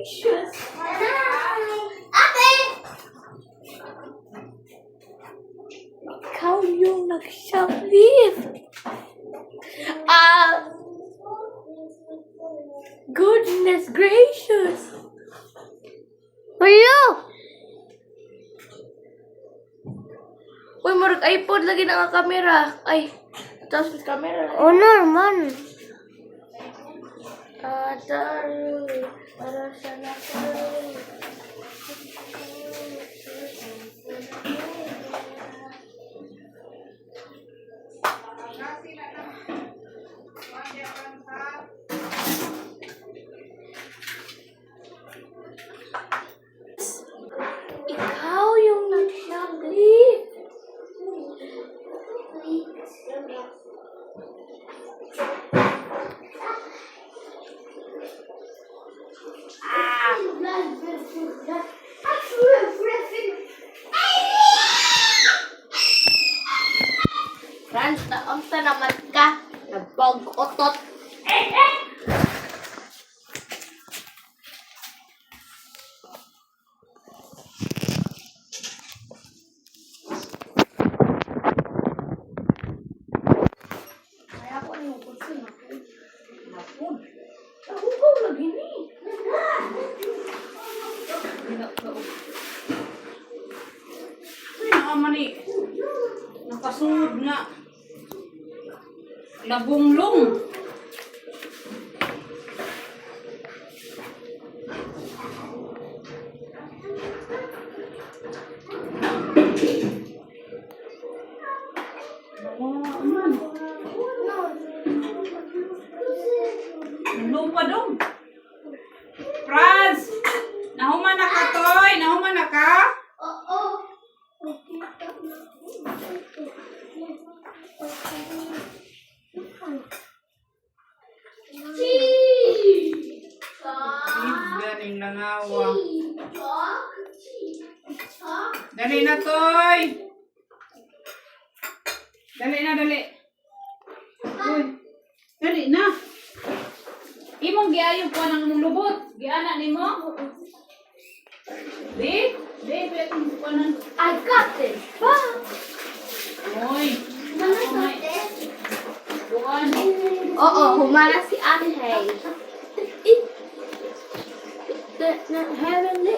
gracious! Ate! Ikaw yung nag-shoplift! Goodness gracious! Hello! Uy, marag iPod lagi na nga kamera. Ay, tapos camera. Oh, normal. Tataru, para sa nataru. Ikaw yung nag-shoplift. Franz, naunta naman ka. Nagpag-otot. Kaya ko yung gusto na po. Napod. Ako ko lagi ni. Ay, nakamani. Nakasud nga. Nabunglong. Lupa dong. Franz! Nahuman na ka, Toy! Nahuman na ka? Oo. Galing langawa. Dali na, Toy! Dali na, dali. Uy, dali na. Imong giayon ko nang mong lubot. Giana ni mo? Di? Di, pwede kong kukunan. I got this. Uy. Buwan. Oo, humana si Ate. Heavenly.